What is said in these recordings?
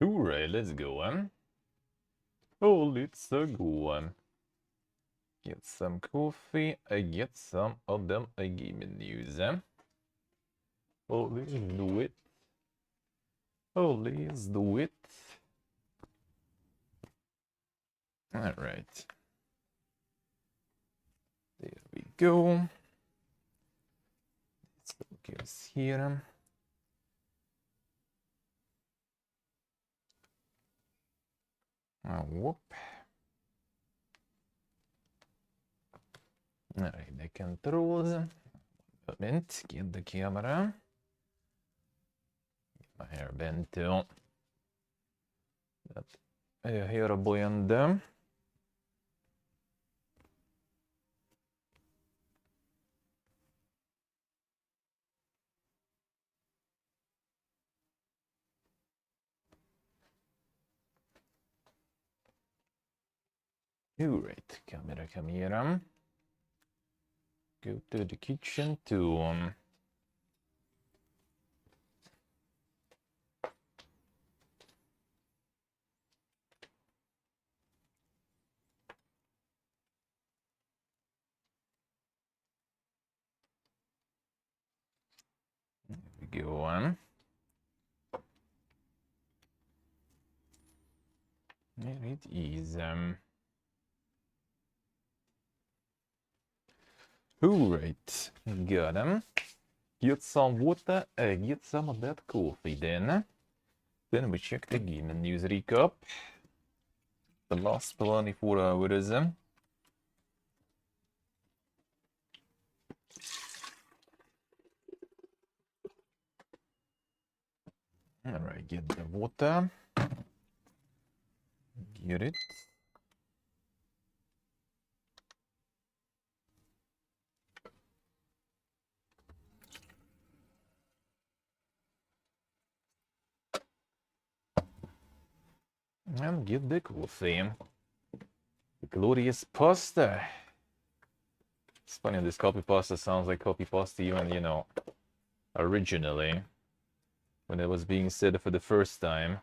Alright, let's go, Oh, let's go, Get some coffee, I get some of them gaming news, Oh, let's do it. Oh, let's do it. Alright. There we go. Let's focus here. Whoop. Alright, the controls. Moment, get the camera. Get my hair bent too. That hair boyande. Alright, camera. Go to the kitchen too. There we go on. There it is. Alright, got him. Get some water, get some of that coffee then. Then we check the game and news recap. The last 24 hours. Alright, get the water. Get it. And get the coffee. The glorious pasta. It's funny, this copy pasta sounds like copy pasta even, originally. When it was being said for the first time.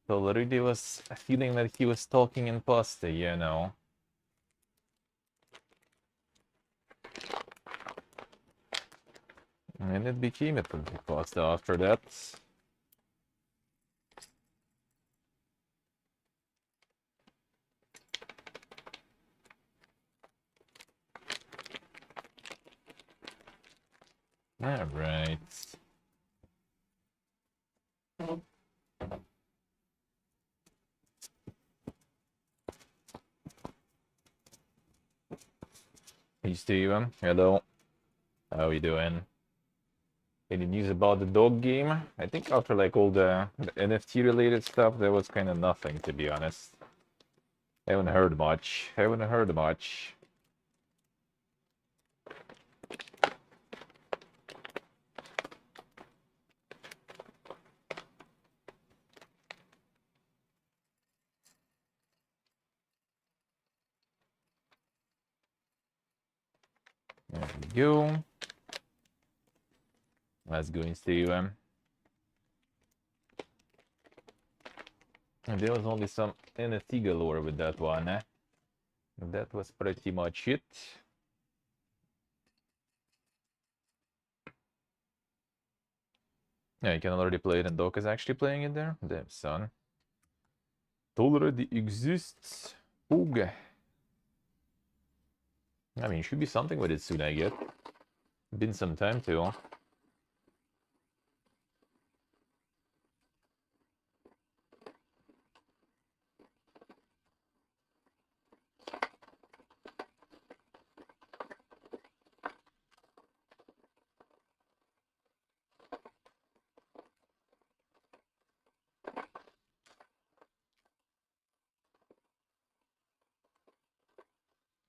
So already was a feeling that he was talking in pasta. And it became a copy pasta after that. Alright. Hey Steven, hello. How you doing? Any news about the dog game? I think after like all the NFT related stuff, there was kind of nothing, to be honest. Haven't heard much. There we go. Let's go and Steven. And there was only some NFT galore with that one, eh? That was pretty much it. Yeah, you can already play it and Doc is actually playing it there. Damn, son. It already exists. Ooga. I mean, should be something with it soon, I get. Been some time too.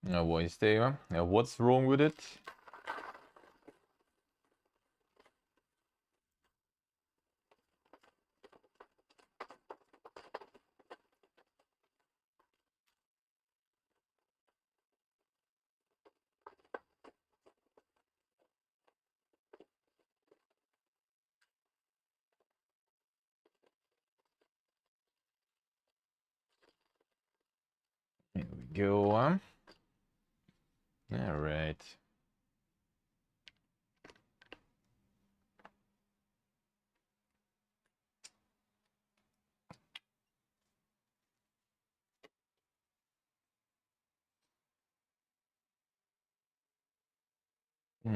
Boy, Steven. What's wrong with it? Here we go. All right.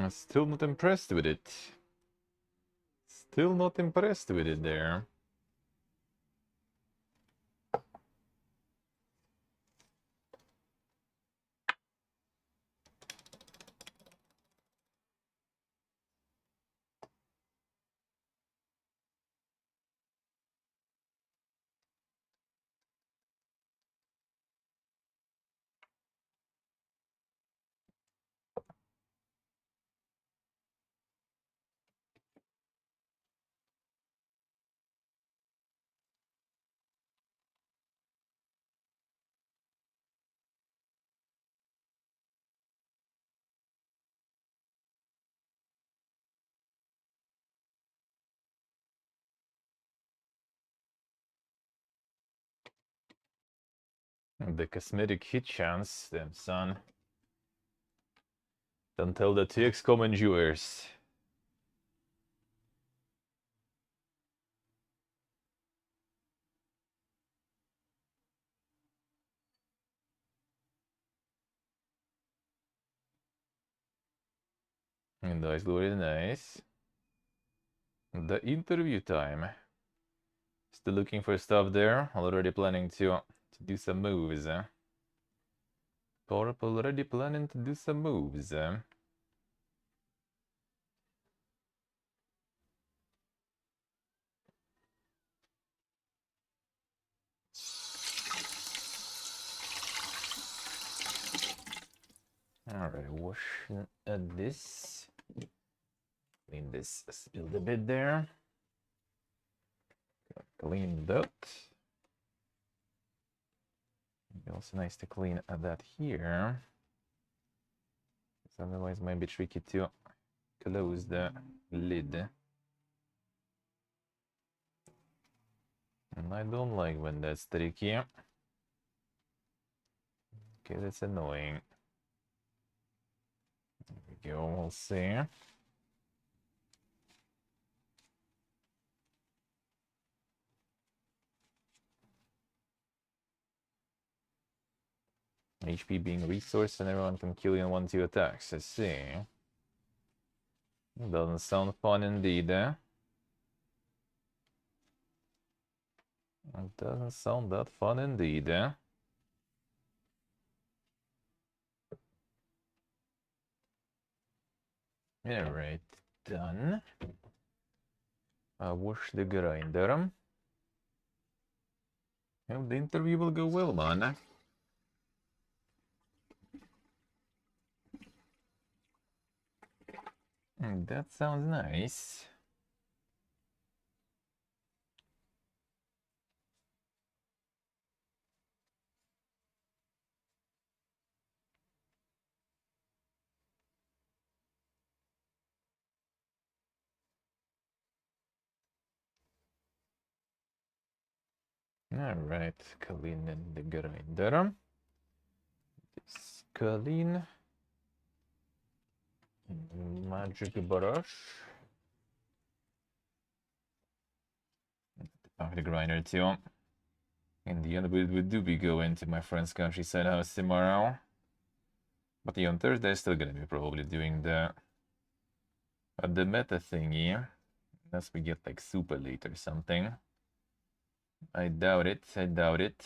Still not impressed with it. Still not impressed with it there. The cosmetic hit chance, then son. Don't tell the TX common viewers. Nice, Glory, nice. The interview time. Still looking for stuff there. Already planning to do some moves. Corp already planning to do some moves. Alright, washing this. Clean this spilled a bit there. Clean that. Also nice to clean that here. Otherwise it might be tricky to close the lid. And I don't like when that's tricky. Okay, that's annoying. There we go, we'll see. HP being resource and everyone can kill you in 1-2 attacks, I see. Doesn't sound fun indeed, eh? It doesn't sound that fun indeed, eh? Alright, done. Wash the grinder. Well, the interview will go well, man. That sounds nice. Alright, clean in the grinder. This clean. Magic brush. Back the grinder too. In the end, we do be going to my friend's countryside house tomorrow. But on Thursday, still gonna be probably doing the meta thingy. Unless we get like super late or something. I doubt it. I doubt it.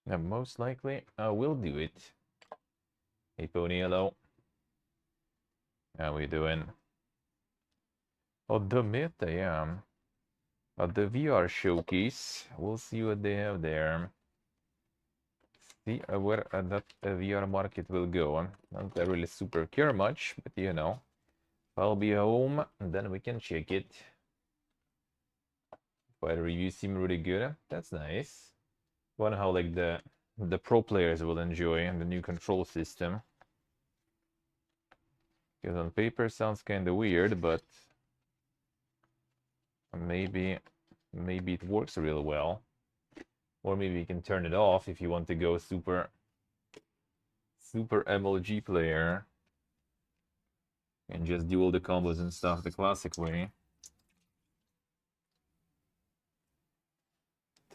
Yeah, most likely I will do it. Hey Pony, hello. How we doing? Oh, the meta, yeah. The VR showcase. We'll see what they have there. See where that VR market will go. Not really super care much, but you know. I'll be home, and then we can check it. But the reviews seem really good. That's nice. Wonder how like the pro players will enjoy the new control system. Because on paper sounds kind of weird, but maybe it works real well. Or maybe you can turn it off if you want to go super MLG player and just do all the combos and stuff the classic way.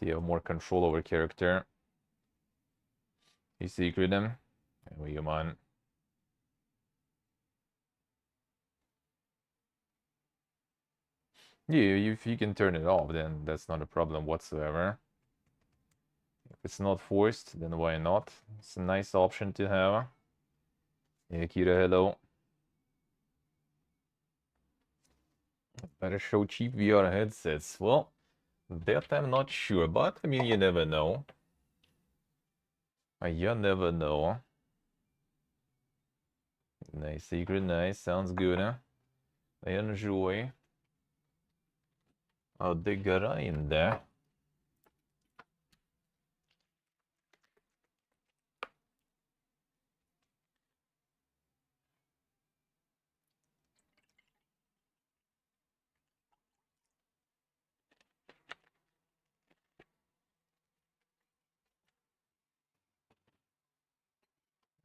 To have more control over character. You secret them. And we come on. Yeah, if you can turn it off, then that's not a problem whatsoever. If it's not forced, then why not? It's a nice option to have. Yeah, Kira, hello. Better show cheap VR headsets. Well, that I'm not sure, but I mean, you never know. You never know. Nice secret, nice. Sounds good, huh? I enjoy. Oh, the guy in there.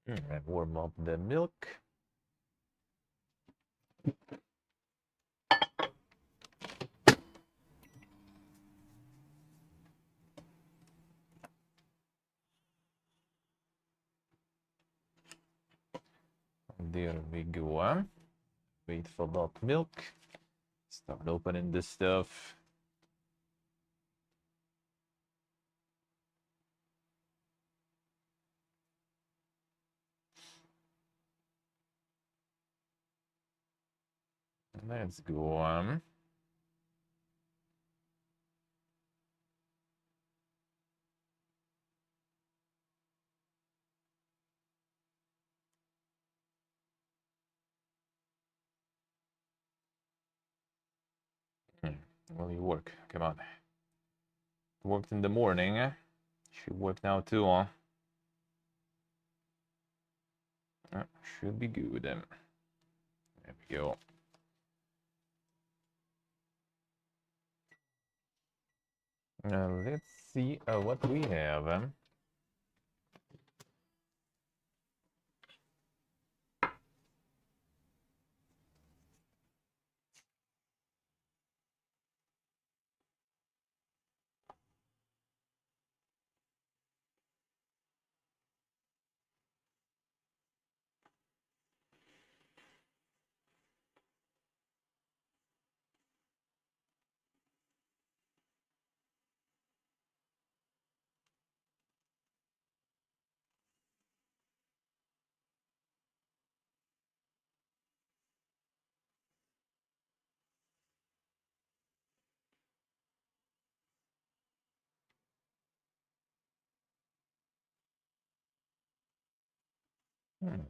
And warm up the milk. There we go. Wait for that milk. Start opening this stuff. Let's go. Will you work? Come on. Worked in the morning. Should work now too, huh? Should be good. There we go. Let's see what we have.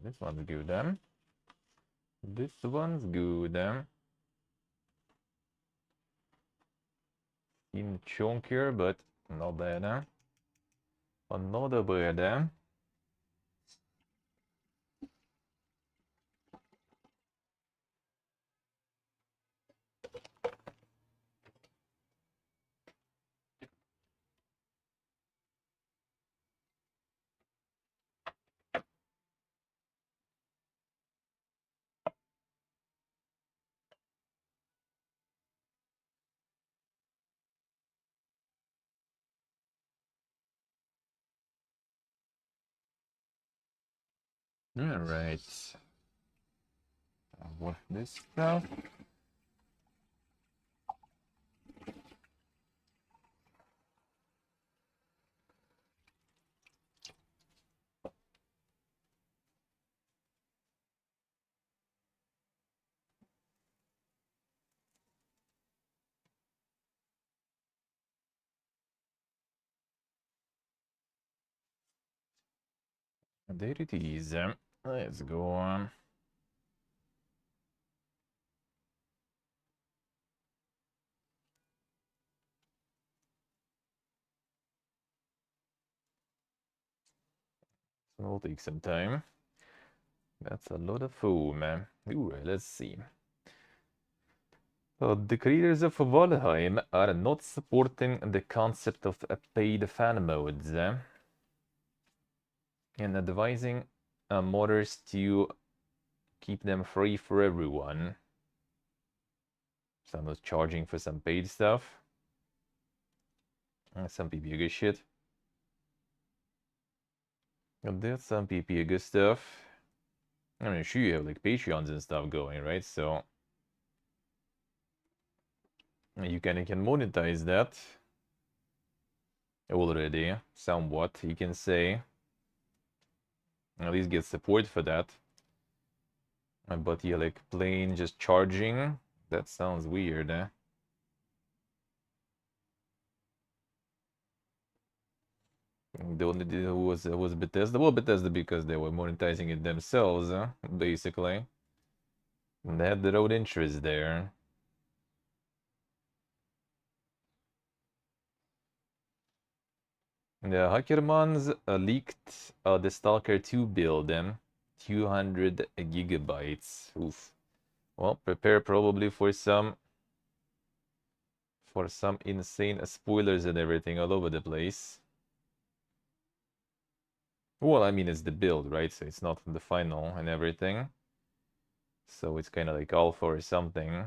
This one's good. This one's good. In chunkier, but not bad. Another bad. All right. What this stuff? There it is. Let's go. It'll take some time. That's a lot of foam. Ooh, let's see. The creators of Valheim are not supporting the concept of paid fan modes and advising modders to keep them free for everyone. So I'm not charging for some paid stuff. Some PPG shit. And there's some PPG stuff. I mean, sure, you have like Patreons and stuff going, right? So you can monetize that already, somewhat, you can say. At least get support for that. But yeah, like plain just charging, that sounds weird, eh? The only was Bethesda. Well, Bethesda because they were monetizing it themselves, basically. And they had their own interest there. The Hackermans leaked the Stalker 2 build, 200 gigabytes. Oof. Well, prepare probably for some insane spoilers and everything all over the place. Well, I mean, it's the build, right? So it's not the final and everything. So it's kind of like alpha or something.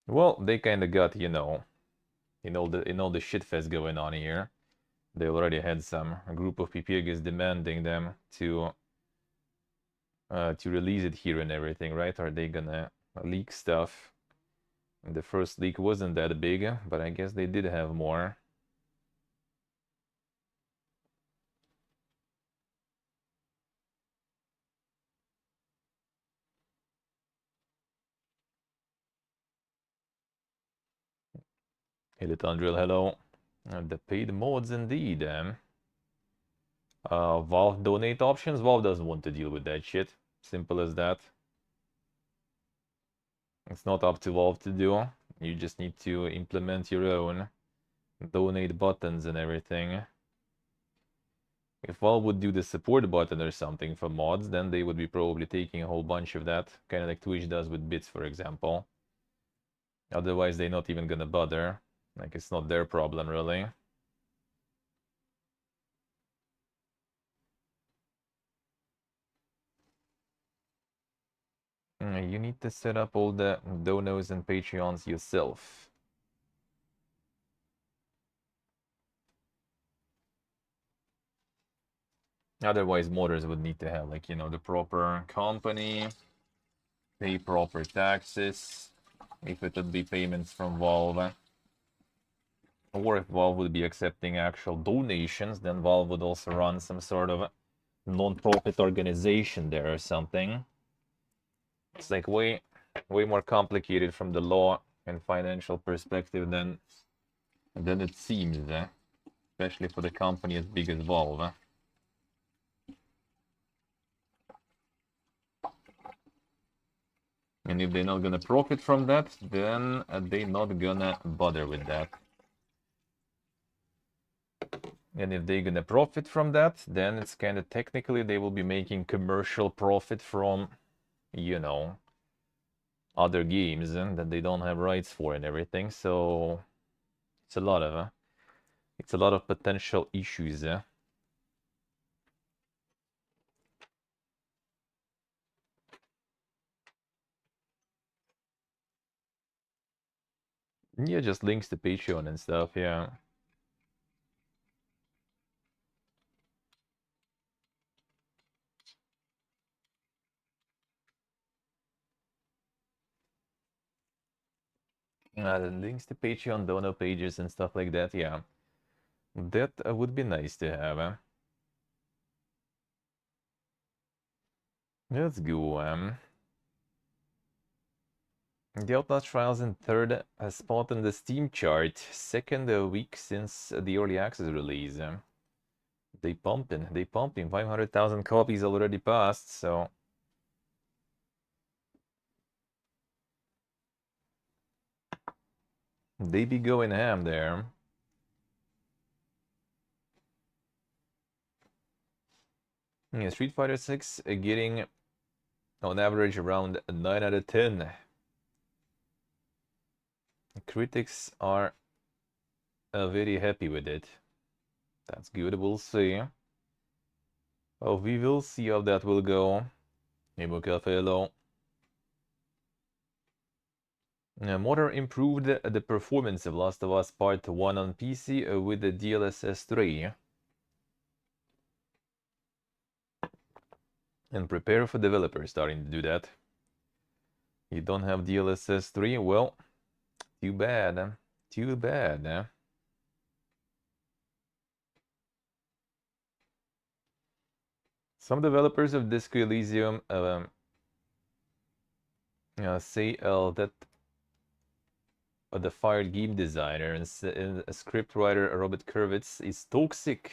Well, they kind of got, in all the shitfest going on here. They already had a group of PPGs demanding them to release it here and everything, right? Are they gonna leak stuff? The first leak wasn't that big, but I guess they did have more. Elitandril, hello. The paid mods indeed. Valve donate options. Valve doesn't want to deal with that shit. Simple as that. It's not up to Valve to do. You just need to implement your own donate buttons and everything. If Valve would do the support button or something for mods, then they would be probably taking a whole bunch of that, kind of like Twitch does with bits, for example. Otherwise, they're not even gonna bother. Like, it's not their problem, really. You need to set up all the donos and Patreons yourself. Otherwise, modders would need to have, like, the proper company, pay proper taxes, if it would be payments from Valve. Or if Valve would be accepting actual donations, then Valve would also run some sort of non-profit organization there or something. It's like way more complicated from the law and financial perspective than it seems, especially for the company as big as Valve. And if they're not gonna profit from that, then they're not gonna bother with that. And if they're gonna profit from that, then it's kind of technically they will be making commercial profit from, other games that they don't have rights for and everything. So it's a lot of potential issues. Yeah, just links to Patreon and stuff. Yeah. The links to Patreon, donor pages, and stuff like that. Yeah, that would be nice to have. Let's go. The Outlast Trials in third spot in the Steam chart, second week since the early access release. They pumping. 500,000 copies already passed, so they be going ham there. Yeah, Street Fighter 6 getting on average around 9 out of 10. Critics are very happy with it. That's good, we'll see. Oh, we will see how that will go. Cafe, Modder improved the performance of Last of Us Part 1 on PC with the DLSS 3. And prepare for developers starting to do that. You don't have DLSS 3? Well, too bad. Too bad. Some developers of Disco Elysium say that the fired game designer and a scriptwriter Robert Kurwitz is toxic.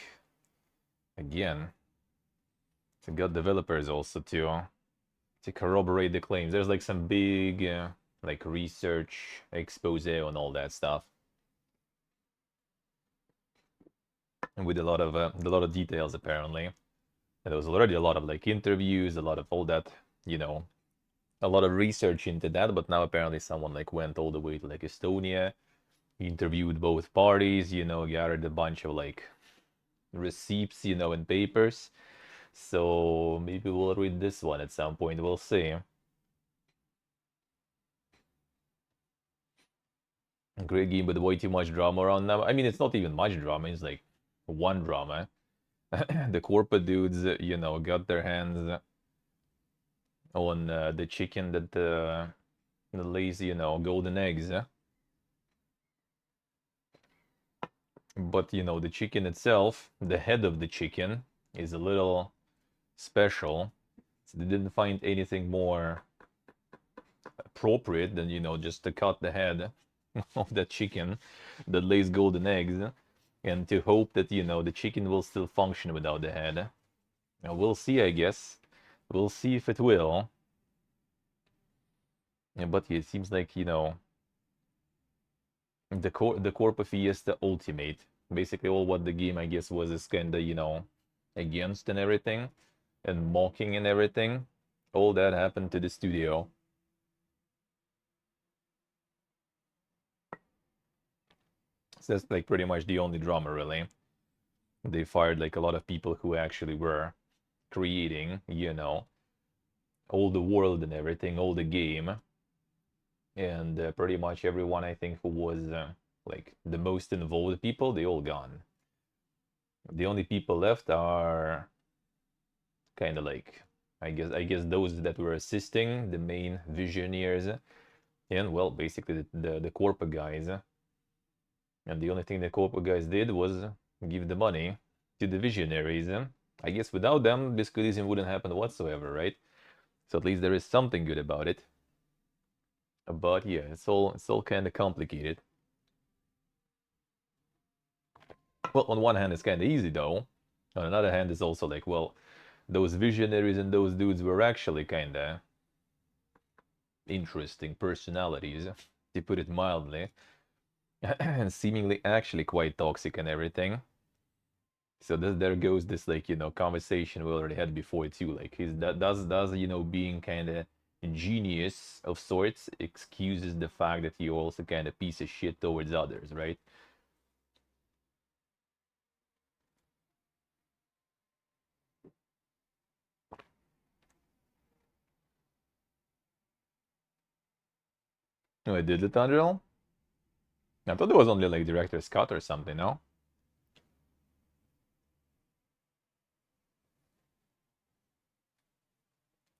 Again, to got developers also to corroborate the claims. There's like some big like research expose on all that stuff, and with a lot of details apparently. And there was already a lot of like interviews, a lot of all that, a lot of research into that. But now apparently someone like went all the way to like Estonia, interviewed both parties, gathered a bunch of like receipts, and papers. So maybe we'll read this one at some point. We'll see. Great game, but way too much drama around now. I mean, it's not even much drama. It's like one drama. The corporate dudes, got their hands on the chicken that lays, golden eggs. But, the chicken itself, the head of the chicken, is a little special. So they didn't find anything more appropriate than, just to cut the head of that chicken that lays golden eggs and to hope that, the chicken will still function without the head. Now, we'll see, I guess. We'll see if it will. Yeah, but it seems like, the Corpo Fiesta Ultimate. Basically all what the game, I guess, was is kinda, against and everything. And mocking and everything. All that happened to the studio. So that's like pretty much the only drama, really. They fired like a lot of people who actually were creating, all the world and everything, all the game. And pretty much everyone, I think, who was like the most involved people, they all gone. The only people left are kind of like, I guess those that were assisting the main visionaries, and well, basically the corporate guys. And the only thing the corporate guys did was give the money to the visionaries. I guess without them, this collision wouldn't happen whatsoever, right? So at least there is something good about it. But yeah, it's all kind of complicated. Well, on one hand, it's kind of easy though. On another hand, it's also like, well, those visionaries and those dudes were actually kind of interesting personalities, to put it mildly, and seemingly actually quite toxic and everything. So there goes this like conversation we already had before too. Like does being kind of genius of sorts excuses the fact that you're also kind of piece of shit towards others, right? Oh, I did it, Andrew? I thought it was only like director's cut or something, no?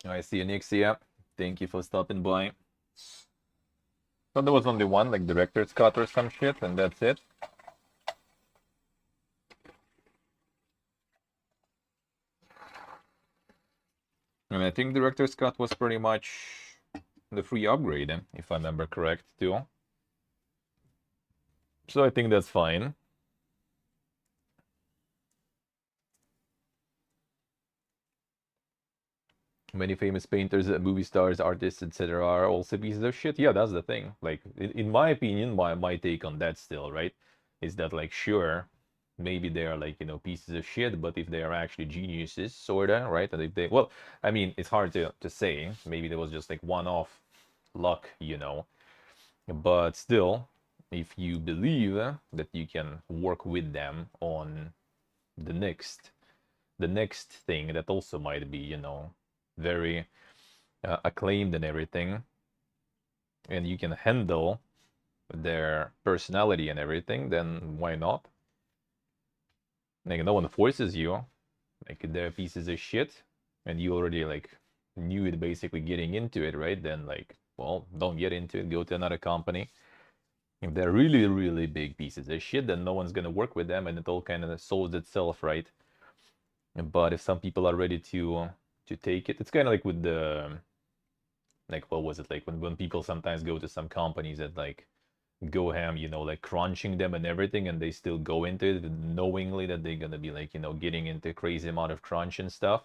I see you, Nixia. Thank you for stopping by. Thought there was only one, like director's cut or some shit, and that's it. And I think director's cut was pretty much the free upgrade, if I remember correct, too. So I think that's fine. Many famous painters, movie stars, artists, etc. are also pieces of shit. Yeah, that's the thing. Like, in my opinion, my take on that still, right, is that like, sure, maybe they are like, you know, pieces of shit, but if they are actually geniuses, sorta, right? And if they, well, I mean, it's hard to say. Maybe there was just like one-off luck, you know. But still, if you believe that you can work with them on the next thing that also might be, you know, very acclaimed and everything, and you can handle their personality and everything, then why not? Like, no one forces you. Like, they're pieces of shit, and you already like knew it basically getting into it, right? Then like, well, don't get into it. Go to another company. If they're really, really big pieces of shit, then no one's gonna work with them, and it all kind of solves itself, right? But if some people are ready to take it, it's kind of like with the like, what was it like when people sometimes go to some companies that like go ham, you know, like crunching them and everything, and they still go into it knowingly that they're gonna be like, you know, getting into crazy amount of crunch and stuff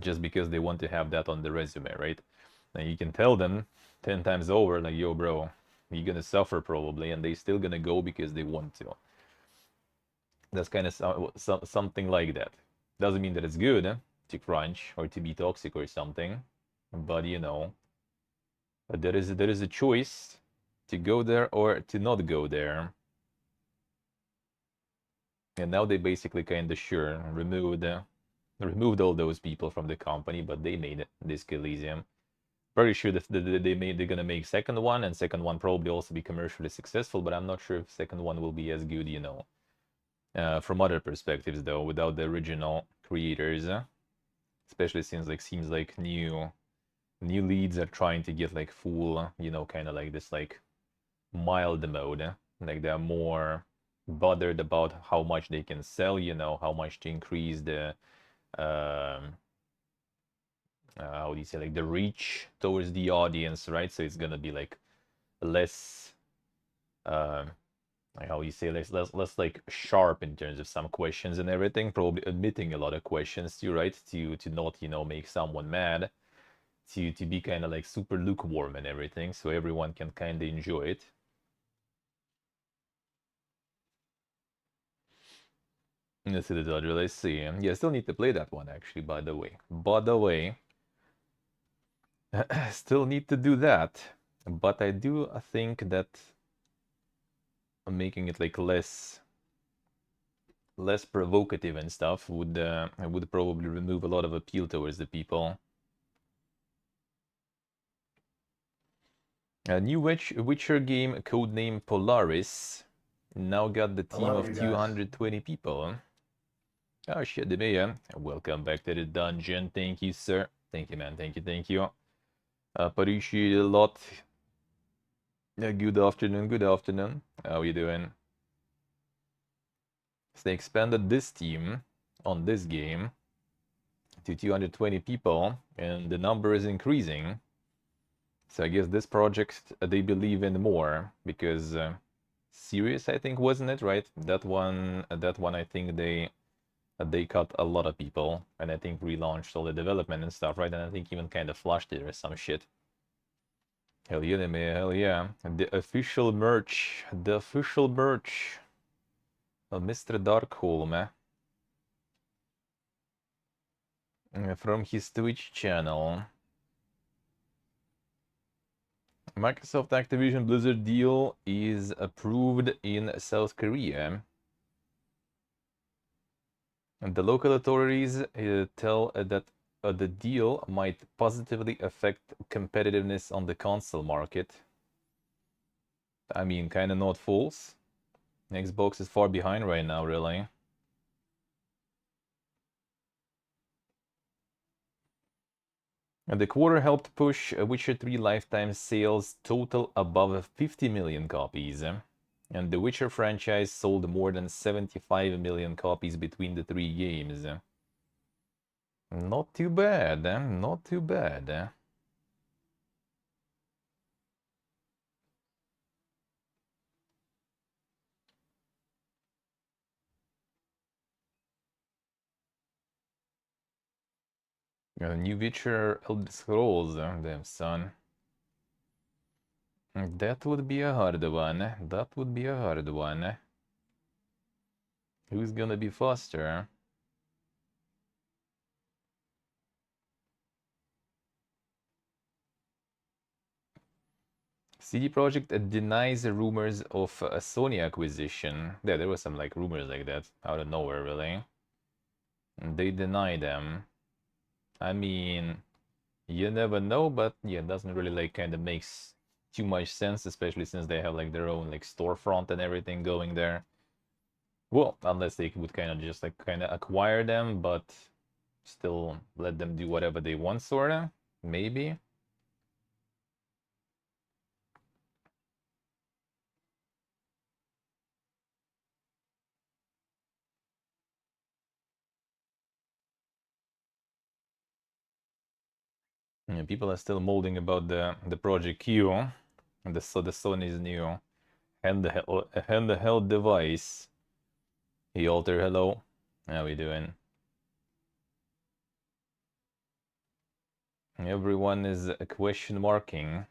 just because they want to have that on the resume, right? And you can tell them 10 times over, like, yo, bro, you're gonna suffer probably, and they still gonna go because they want to. That's kind of something like that. Doesn't mean that it's good to crunch or to be toxic or something, but you know, there is a choice to go there or to not go there. And now they basically kind of sure removed all those people from the company, but they made it, Disc Elysium. Pretty sure that they're gonna make second one, and second one probably also be commercially successful, but I'm not sure if second one will be as good, you know. From other perspectives though, without the original creators, especially since like seems like new leads are trying to get like full, you know, kind of like this like mild mode, like they're more bothered about how much they can sell, you know, how much to increase the how do you say, like the reach towards the audience, right? So it's gonna be like less like how you say, less like sharp in terms of some questions and everything, probably omitting a lot of questions too, right? To not, you know, make someone mad, to be kind of like super lukewarm and everything, so everyone can kind of enjoy it. Let's see the Dodger, let's see. Yeah, I still need to play that one actually, by the way. Still need to do that. But I do think that making it like less provocative and stuff would probably remove a lot of appeal towards the people. A new Witcher game, codename Polaris, now got the team of 220 people. Oh shit, Demeya. Welcome back to the dungeon. Thank you, sir. Thank you, man. Thank you, thank you. Appreciate a lot. Yeah, good afternoon, good afternoon. How you doing? So they expanded this team on this game to 220 people, and the number is increasing. So I guess this project they believe in more because Sirius, I think, wasn't it, right? That one I think they cut a lot of people, and I think relaunched all the development and stuff, right? And I think even kind of flushed it or some shit. Hell yeah, man, hell yeah. The official merch of Mr. Darkholme from his Twitch channel. Microsoft Activision Blizzard deal is approved in South Korea. And the local authorities tell that the deal might positively affect competitiveness on the console market. I mean, kind of not false. Xbox is far behind right now, really. And the quarter helped push Witcher 3 lifetime sales total above 50 million copies. And the Witcher franchise sold more than 75 million copies between the three games. Not too bad, not too bad. New Witcher Elder Scrolls, damn son. That would be a hard one. That would be a hard one. Who's gonna be faster? CD Projekt denies rumors of a Sony acquisition. Yeah, there was some like rumors like that out of nowhere, really. And they deny them. I mean, you never know, but yeah, it doesn't really like kind of makes too much sense, especially since they have like their own like storefront and everything going there. Well, unless they would kind of just like kind of acquire them, but still let them do whatever they want, sorta. Maybe. Yeah, people are still molding about the Project Q, and the Sony's new handheld device. Hey Alter, hello. How we doing? Everyone is question marking.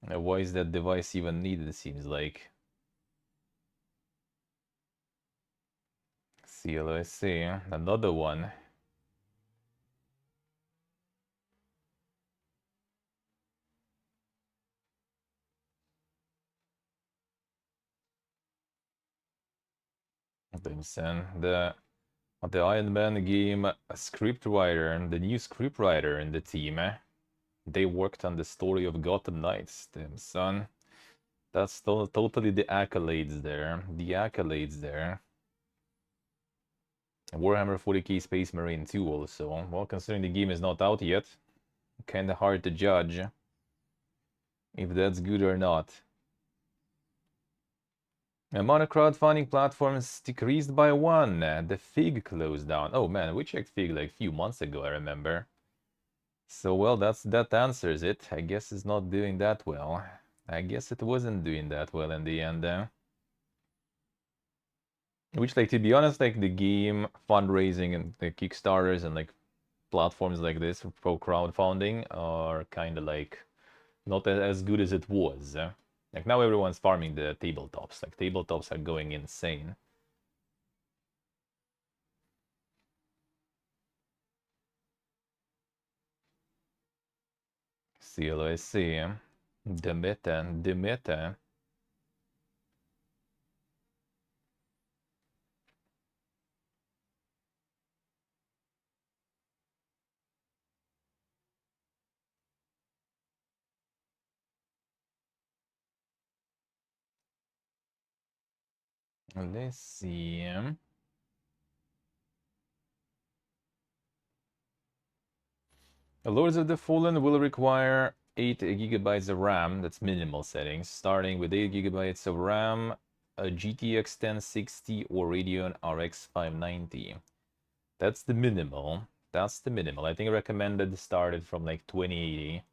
Why is that device even needed, it seems like. CLSC, another one. The Iron Man game scriptwriter, the new scriptwriter in the team. They worked on the story of Gotham Knights. Damn son. That's totally the accolades there. The accolades there. Warhammer 40k Space Marine 2 also. Well, considering the game is not out yet, kinda hard to judge if that's good or not. Amount of crowdfunding platforms decreased by one. The Fig closed down. Oh man, we checked Fig like a few months ago, I remember. So well, that answers it. I guess it's not doing that well. I guess it wasn't doing that well in the end. Which, like, to be honest, like the game fundraising and the Kickstarters and like platforms like this for crowdfunding are kind of like not as good as it was. Like now everyone's farming the tabletops. Like tabletops are going insane. CLSC, the meta. Let's see. Lords of the Fallen will require 8 gigabytes of RAM. That's minimal settings. Starting with 8 gigabytes of RAM, a GTX 1060 or Radeon RX 590. That's the minimal. That's the minimal. I think recommended started from like 2080.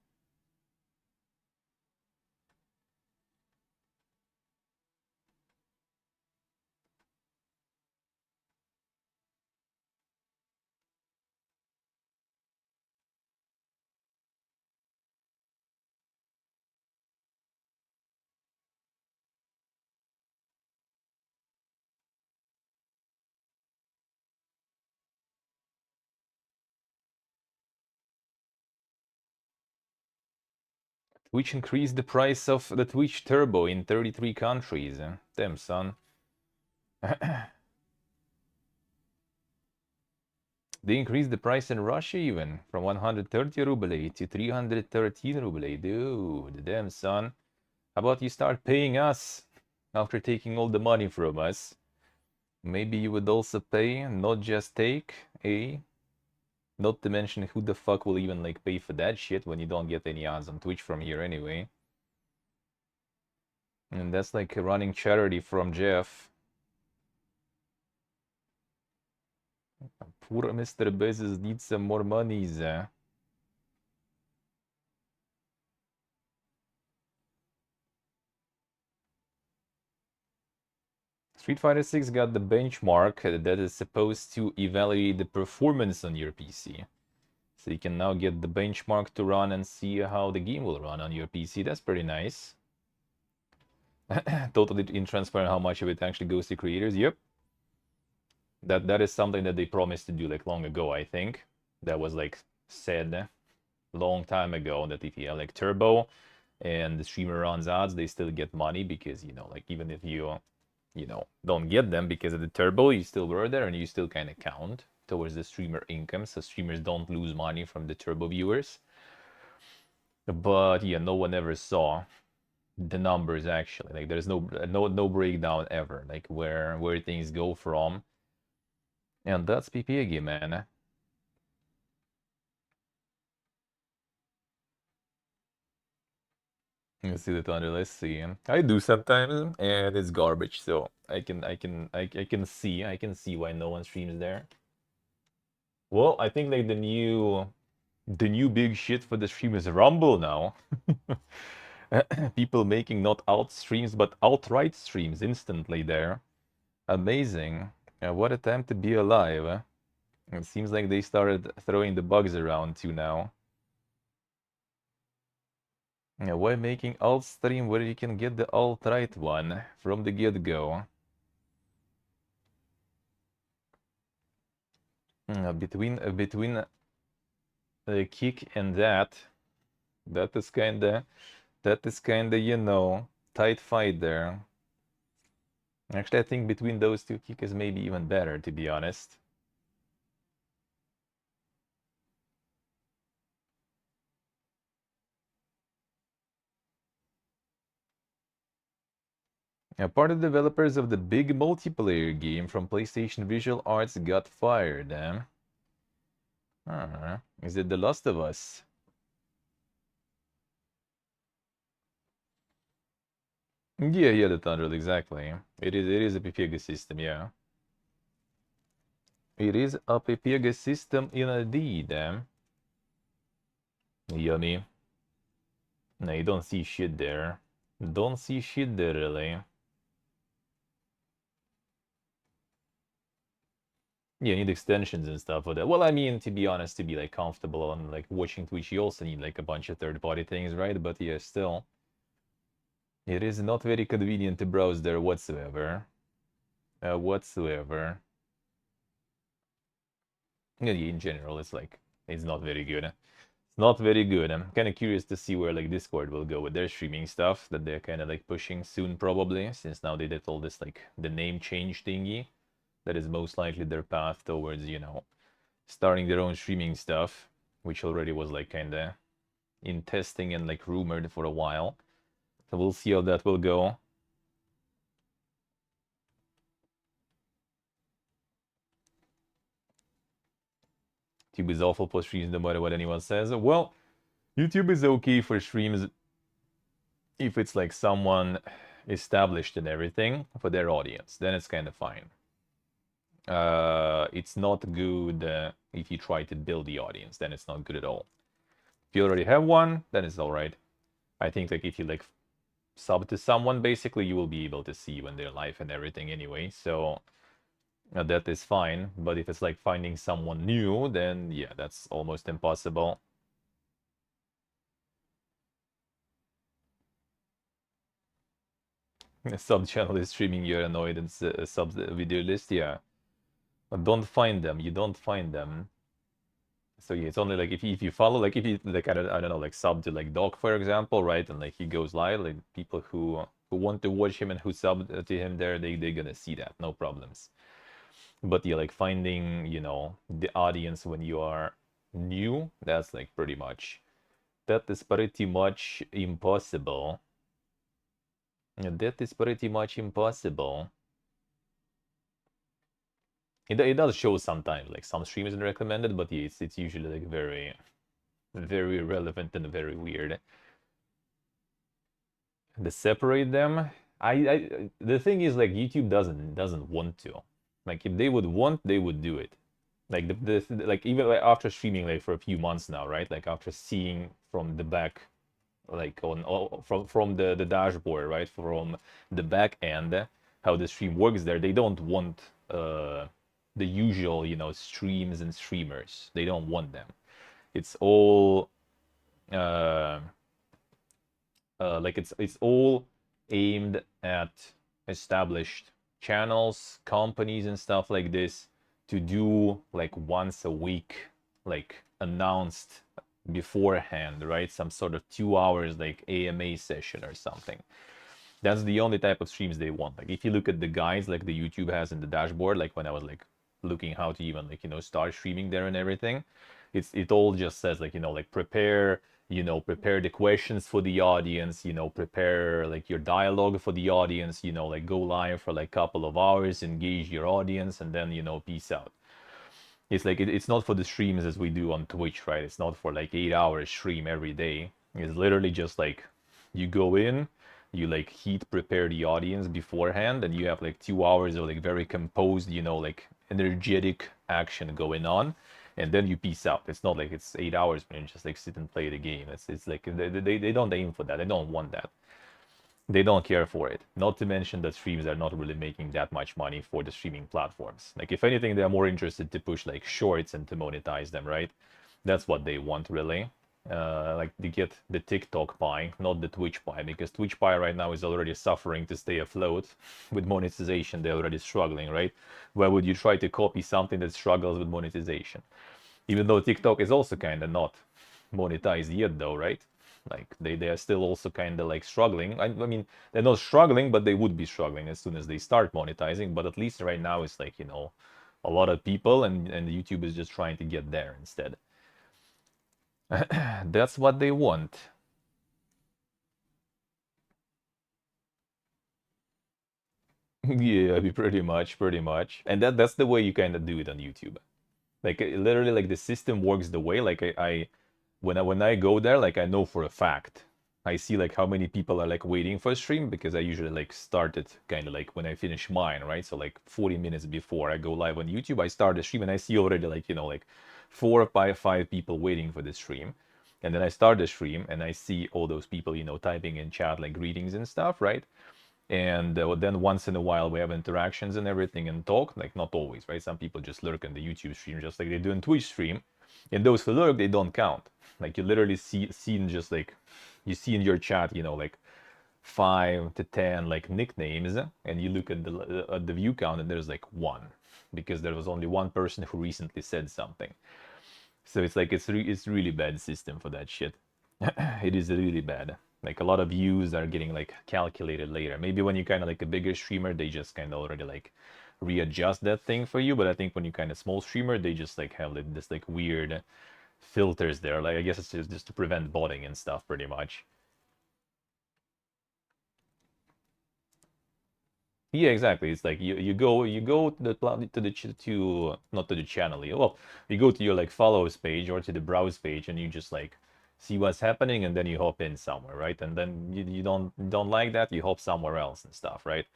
Twitch increased the price of the Twitch Turbo in 33 countries. Damn, son. They increased the price in Russia even from 130 rublei to 313 rublei. Dude, damn, son. How about you start paying us after taking all the money from us? Maybe you would also pay, not just take, eh? Not to mention who the fuck will even like pay for that shit when you don't get any ads on Twitch from here anyway. And that's like a running charity from Jeff. Poor Mr. Bezos needs some more monies. Street Fighter 6 got the benchmark that is supposed to evaluate the performance on your PC. So you can now get the benchmark to run and see how the game will run on your PC. That's pretty nice. Totally intransparent how much of it actually goes to creators. Yep. That is something that they promised to do like long ago, I think. That was like said long time ago that if you have like turbo and the streamer runs ads, they still get money because like even if you don't get them because of the turbo, you still were there and you still kind of count towards the streamer income, so streamers don't lose money from the turbo viewers. But yeah, no one ever saw the numbers actually. Like there's no breakdown ever, like where things go from. And that's PPG, man. You see the thunder, let's see. I do sometimes, and it's garbage, so I can see why no one streams there. Well, I think like the new big shit for the stream is Rumble now. People making not alt streams but outright streams instantly there. Amazing. What a time to be alive. It seems like they started throwing the bugs around too now. Why making alt stream where you can get the alt-right one from the get-go? Between the kick and that is kinda tight fight there. Actually, I think between those two kick is maybe even better, to be honest. Part of the developers of the big multiplayer game from PlayStation Visual Arts got fired, eh? Is it The Last of Us? Yeah, the Thunder, exactly. It is a Pepega system, yeah. It is a Pepega system indeed, eh? Yummy. No, you don't see shit there. Don't see shit there, really. Yeah, you need extensions and stuff for that. Well, I mean, to be honest, to be like comfortable on like watching Twitch, you also need like a bunch of third-party things, right? But yeah, still, it is not very convenient to browse there whatsoever. Whatsoever. Yeah, in general, it's not very good. It's not very good. I'm kind of curious to see where like Discord will go with their streaming stuff that they're kind of like pushing soon, probably, since now they did all this like the name change thingy. That is most likely their path towards, starting their own streaming stuff, which already was like kind of in testing and like rumored for a while. So we'll see how that will go. YouTube is awful for streams no matter what anyone says. Well, YouTube is okay for streams if it's like someone established and everything for their audience. Then it's kind of fine. It's not good if you try to build the audience. Then it's not good at all. If you already have one, then it's all right. I think like if you like sub to someone, basically you will be able to see when they're live and everything anyway. So that is fine. But if it's like finding someone new, then yeah, that's almost impossible. A sub channel is streaming your annoyed and sub video list. Yeah, but don't find them. You don't find them. So yeah, it's only like if you follow, like if you like I don't know, like sub to like Doc for example, right? And like he goes live, like people who want to watch him and who sub to him there, they're gonna see that, no problems. But yeah, like finding the audience when you are new, that's like that is pretty much impossible. That is pretty much impossible. It does show sometimes, like some streams are recommended, but yeah, it's usually like very, very relevant and very weird. To separate them, the thing is like YouTube doesn't want to. Like if they would want, they would do it. Like like even like after streaming like for a few months now, right? Like after seeing from the back, like from the dashboard, right? From the back end, how the stream works there, they don't want the usual, streams and streamers. They don't want them. It's all uh like it's all aimed at established channels, companies and stuff like this to do like once a week, like announced beforehand, right? Some sort of 2 hours like AMA session or something. That's the only type of streams they want. Like if you look at the guides like the YouTube has in the dashboard, like when I was like looking how to even like, start streaming there and everything, it all just says like, like prepare, prepare the questions for the audience, prepare like your dialogue for the audience, like go live for like a couple of hours, engage your audience, and then, peace out. It's like it's not for the streams as we do on Twitch, right? It's not for like 8 hours stream every day. It's literally just like you go in, you like heat prepare the audience beforehand, and you have like 2 hours of like very composed, like energetic action going on, and then you peace out. It's not like it's 8 hours when you just like sit and play the game. It's like they don't aim for that. They don't want that. They don't care for it. Not to mention that streams are not really making that much money for the streaming platforms. Like if anything, they're more interested to push like shorts and to monetize them, right? That's what they want really. Like to get the TikTok pie, not the Twitch pie, because Twitch pie right now is already suffering to stay afloat. With monetization, they're already struggling, right? Why would you try to copy something that struggles with monetization? Even though TikTok is also kind of not monetized yet though, right? Like they are still also kind of like struggling. I mean, they're not struggling, but they would be struggling as soon as they start monetizing. But at least right now it's like, a lot of people, and YouTube is just trying to get there instead. That's what they want. Yeah, pretty much. And that's the way you kind of do it on YouTube. Like literally, like the system works the way like when I go there, like I know for a fact. I see like how many people are like waiting for a stream because I usually like start it kind of like when I finish mine, right? So like 40 minutes before I go live on YouTube, I start the stream and I see already like, like 4 or 5 people waiting for the stream. And then I start the stream and I see all those people, typing in chat like greetings and stuff, right? And then once in a while we have interactions and everything and talk, like not always, right? Some people just lurk in the YouTube stream just like they do in Twitch stream. And those who lurk, they don't count. Like you literally see in just like you see in your chat, like 5 to 10 like nicknames, and you look at the view count and there's like one, because there was only one person who recently said something. So it's like it's really bad system for that shit. It is really bad. Like a lot of views are getting like calculated later. Maybe when you kind of like a bigger streamer, they just kind of already like readjust that thing for you. But I think when you kind of small streamer, they just like have like, this like weird filters there. Like I guess it's just to prevent botting and stuff, pretty much. Yeah, exactly. It's like you go to to not to the channel. Well, you go to your like follows page or to the browse page, and you just like see what's happening, and then you hop in somewhere, right? And then you don't like that, you hop somewhere else and stuff, right?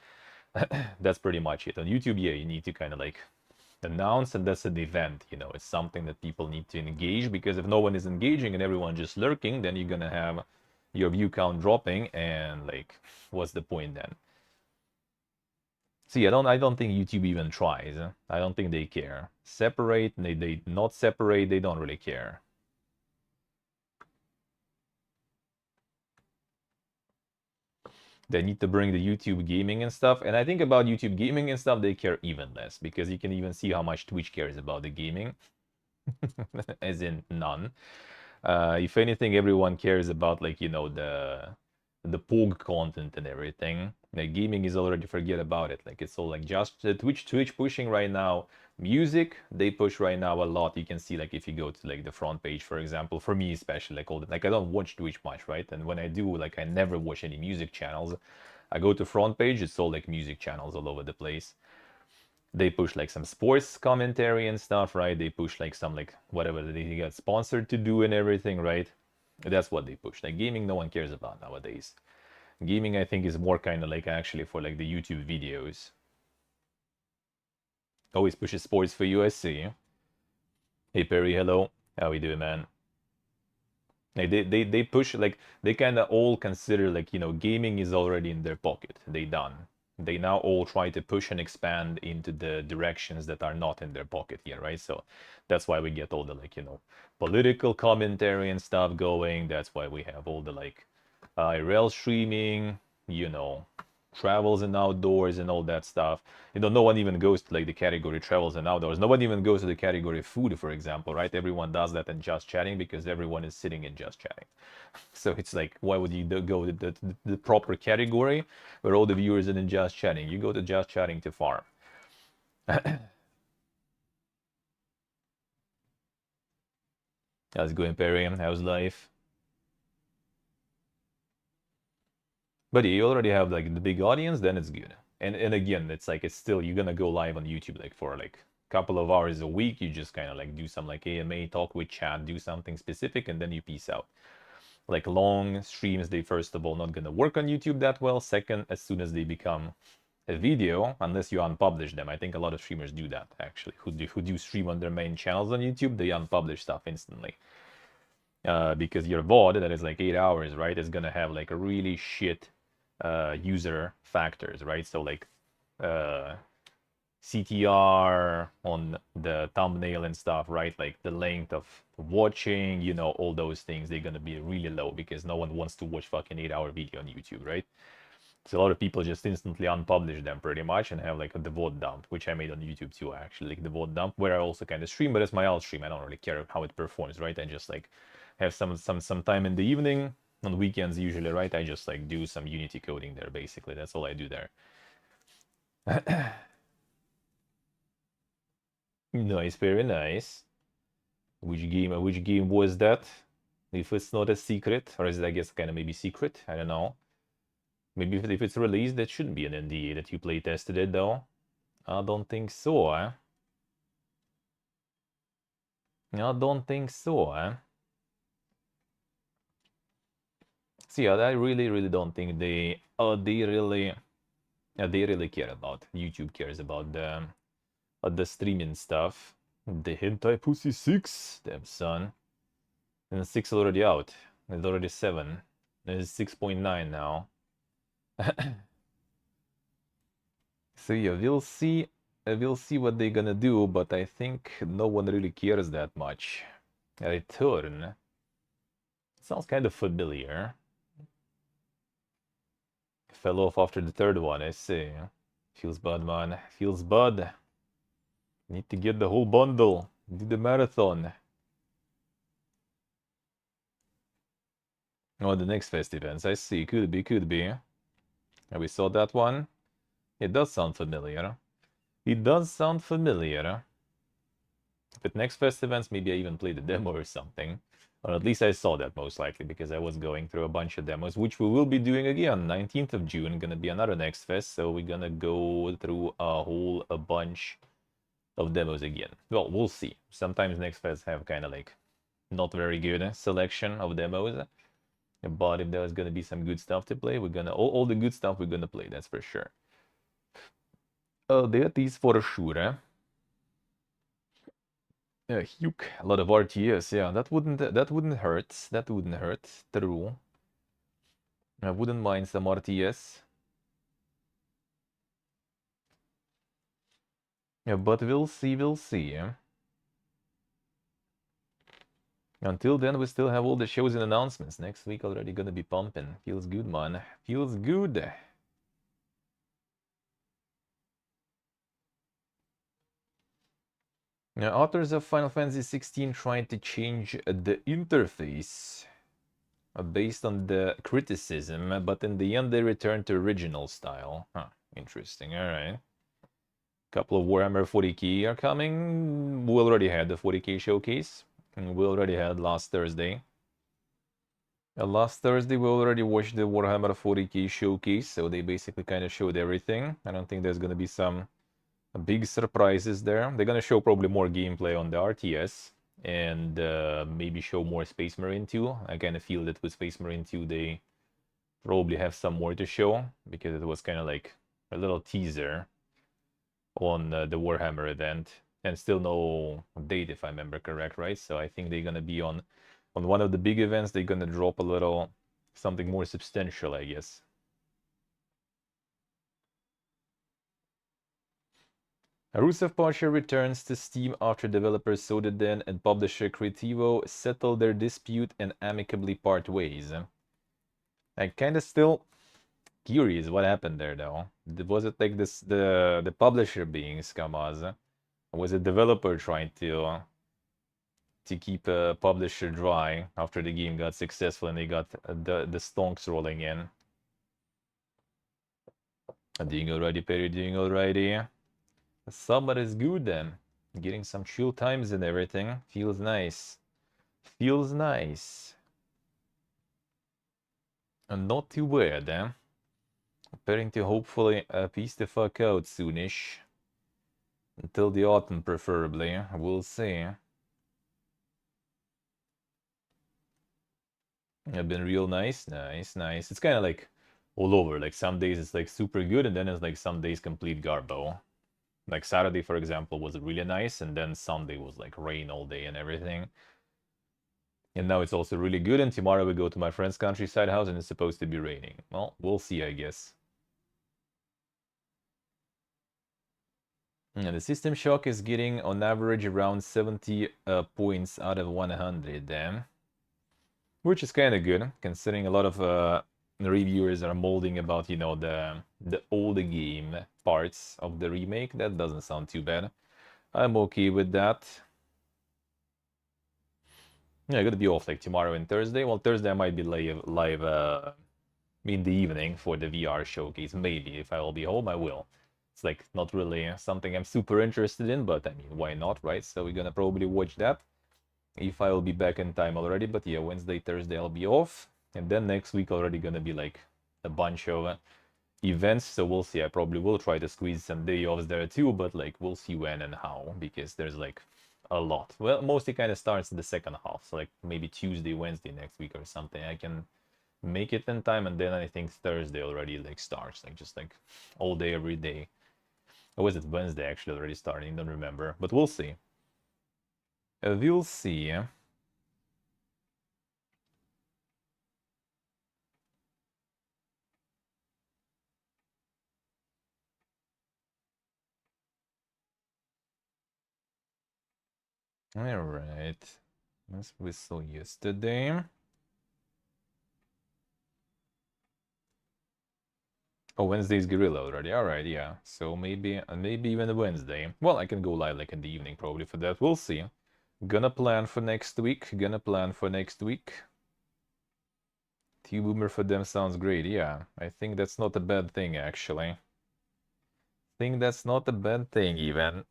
That's pretty much it. On YouTube, yeah, you need to kind of like announce, and that's an event. It's something that people need to engage, because if no one is engaging and everyone just lurking, then you're gonna have your view count dropping, and like, what's the point then? See, I don't think YouTube even tries. I don't think they care. Separate, they not separate, they don't really care. They need to bring the YouTube gaming and stuff. And I think about YouTube gaming and stuff, they care even less, because you can even see how much Twitch cares about the gaming. As in none. If anything, everyone cares about like, the POG content and everything. Like gaming is already, forget about it. Like it's all like just Twitch pushing right now. Music they push right now a lot. You can see like if you go to like the front page, for example, for me especially, like all the, like I don't watch Twitch much, right? And when I do, like I never watch any music channels. I go to front page, it's all like music channels all over the place. They push like some sports commentary and stuff, right? They push like some like whatever they get sponsored to do and everything, right? That's what they push. Like gaming, no one cares about nowadays. Gaming, I think, is more kind of like actually for like the YouTube videos. Always pushes sports for USC. Hey Perry, hello. How we doing, man? Like they push like they kind of all consider like gaming is already in their pocket. They done. They now all try to push and expand into the directions that are not in their pocket here, right? So that's why we get all the like political commentary and stuff going. That's why we have all the like IRL streaming, travels and outdoors and all that stuff. You know, no one even goes to like the category travels and outdoors. No one even goes to the category food, for example, right? Everyone does that in Just Chatting because everyone is sitting in Just Chatting. So it's like, why would you go to the proper category where all the viewers are in Just Chatting? You go to Just Chatting to farm. How's it going, Perry? How's life? But you already have like the big audience, then it's good. And again, it's like it's still you're gonna go live on YouTube like for like a couple of hours a week. You just kind of like do some like AMA, talk with chat, do something specific, and then you peace out. Like long streams, they first of all not gonna work on YouTube that well. Second, as soon as they become a video, unless you unpublish them. I think a lot of streamers do that actually, who do stream on their main channels on YouTube, they unpublish stuff instantly. Because your VOD that is like 8 hours, right, is gonna have like a really shit user factors, right? So like CTR on the thumbnail and stuff, right? Like the length of watching, you know, all those things, they're gonna be really low because no one wants to watch fucking 8-hour video on YouTube, right? So a lot of people just instantly unpublish them pretty much and have like a VOD dump, which I made on YouTube too, actually, like the VOD dump, where I also kind of stream, but it's my alt stream. I don't really care how it performs, right? I just like have some time in the evening, on weekends usually, right? I just like do some Unity coding there, basically. That's all I do there. Nice, very nice. Which game was that? If it's not a secret, or is it, I guess, kind of maybe secret? I don't know. Maybe if it's released, that shouldn't be an NDA that you play tested it, though. I don't think so, eh? I don't think so, eh? See, I really don't think they really care about. YouTube cares about the streaming stuff. The Hentai Pussy 6, damn son. And 6 already out. It's already 7. It's 6.9 now. So yeah, we'll see what they're gonna do, but I think no one really cares that much. Return. Sounds kind of familiar. Fell off after the third one, I see. Feels bad, man. Feels bad. Need to get the whole bundle. Do the marathon. Oh, the next fest events. I see. Could be, could be. And we saw that one. It does sound familiar. It does sound familiar. If it next fest events, maybe I even played the demo or something. Or at least I saw that most likely because I was going through a bunch of demos, which we will be doing again. 19th of June, gonna be another next fest, so we're gonna go through a bunch of demos again. Well, we'll see. Sometimes next fests have kind of like not very good selection of demos. But if there's gonna be some good stuff to play, we're gonna all the good stuff we're gonna play, that's for sure. That is for sure. Huke, a lot of RTS, yeah, that wouldn't hurt. That wouldn't hurt. True. I wouldn't mind some RTS. Yeah, but we'll see, we'll see. Until then, we still have all the shows and announcements. Next week already gonna be pumping. Feels good, man. Feels good. Now, authors of Final Fantasy XVI tried to change the interface based on the criticism, but in the end they returned to original style. Huh, interesting, alright. Couple of Warhammer 40k are coming. We already had the 40k showcase. And we already had last Thursday. Last Thursday we already watched the Warhammer 40k showcase, so they basically kind of showed everything. I don't think there's gonna be some big surprises there. They're gonna show probably more gameplay on the RTS and maybe show more Space Marine 2. I kind of feel that with Space Marine 2 they probably have some more to show because it was kind of like a little teaser on the Warhammer event and still no date if I remember correct, right? So I think they're gonna be on one of the big events. They're gonna drop a little something more substantial, I guess. Rusev Porsche returns to Steam after developer Sodaden and publisher Creativo settle their dispute and amicably part ways. I kind of still Curious what happened there though. Was it like this the publisher being scammers? Or was it developer trying to keep a publisher dry after the game got successful and they got the stonks rolling in? Doing already, Perry, doing already. The summer is good then. Getting some chill times and everything. Feels nice. Feels nice. And not too bad, eh? Preparing to hopefully peace the fuck out soonish. Until the autumn, preferably. We'll see. Have been real nice. Nice, nice. It's kind of like all over. Like some days it's like super good, and then it's like some days complete garbo. Like Saturday, for example, was really nice, and then Sunday was like rain all day and everything. And now it's also really good, and tomorrow we go to my friend's countryside house and it's supposed to be raining. Well, we'll see, I guess. And the System Shock is getting on average around 70 points out of 100 then. Which is kind of good, considering a lot of reviewers are molding about, you know, the old game parts of the remake. That doesn't sound too bad. I'm okay with that. Yeah, I gotta be off like tomorrow and Thursday. Well, Thursday I might be live in the evening for the VR showcase. Maybe if I will be home, I will. It's like not really something I'm super interested in, but I mean, why not, right? So we're gonna probably watch that if I will be back in time already. But yeah, Wednesday, Thursday I'll be off, and then next week already gonna be like a bunch of events. So we'll see. I probably will try to squeeze some day offs there too, but like we'll see when and how, because there's like a lot. Well, mostly kind of starts in the second half, so like maybe Tuesday, Wednesday next week or something. I can make it in time, and then I think Thursday already like starts, like just like all day every day. Or was it Wednesday actually already starting? Don't remember, but we'll see. We'll see. All right, as we saw yesterday. Oh, Wednesday's Guerrilla already. All right, yeah. So maybe even Wednesday. Well, I can go live like in the evening probably for that. We'll see. Gonna plan for next week. Gonna plan for next week. T-Boomer for them sounds great. Yeah, I think that's not a bad thing actually. Think that's not a bad thing even.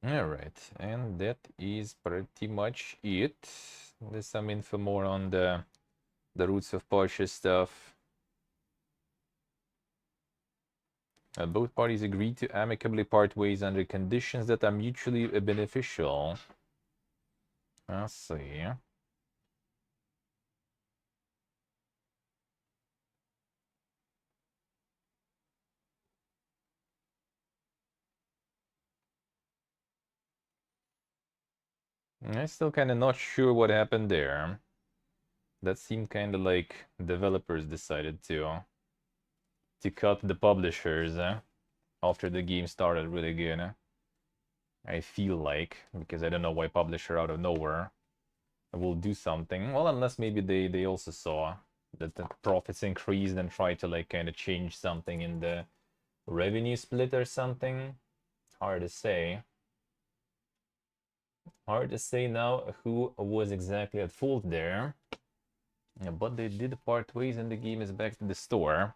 Alright, and that is pretty much it. There's some info more on the Roots of Porsche stuff. Both parties agreed to amicably part ways under conditions that are mutually beneficial. I see. I'm still kind of not sure what happened there. That seemed kind of like developers decided to cut the publishers after the game started really good. I feel like, because I don't know why publisher out of nowhere will do something. Well, unless maybe they also saw that the profits increased and tried to like kind of change something in the revenue split or something. Hard to say. Hard to say now who was exactly at fault there. Yeah, but they did part ways and the game is back to the store.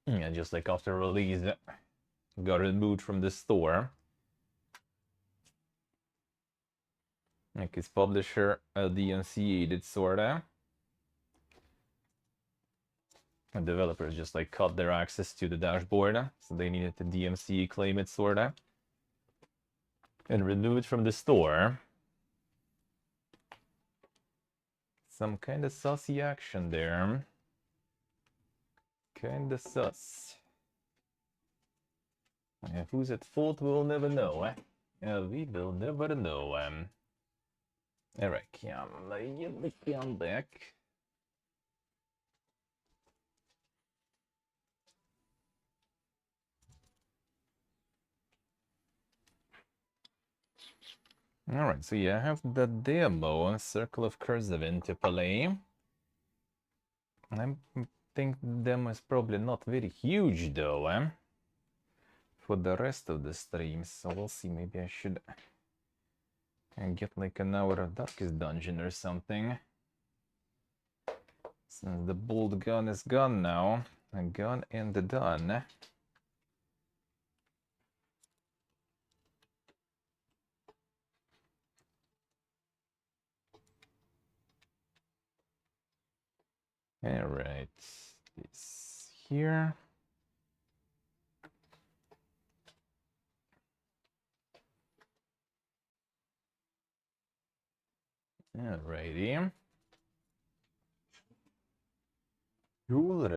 Yeah, just like after release, got removed from the store. Like his publisher, DMCA did sorta. And developers just like cut their access to the dashboard, so they needed to DMCA claim it sorta. And remove it from the store. Some kind of sussy action there. Kinda sus. Who's at fault, we'll never know, eh? We will never know, Alright, get the cam back. Alright, so yeah, I have the demo, Circle of Cursivin to play. I think the demo is probably not very huge though, for the rest of the streams, so we'll see. Maybe I should get like an hour of Darkest Dungeon or something. Since the bolt gun is gone now. A gun and done. Alright, this here. Alrighty. Alrighty.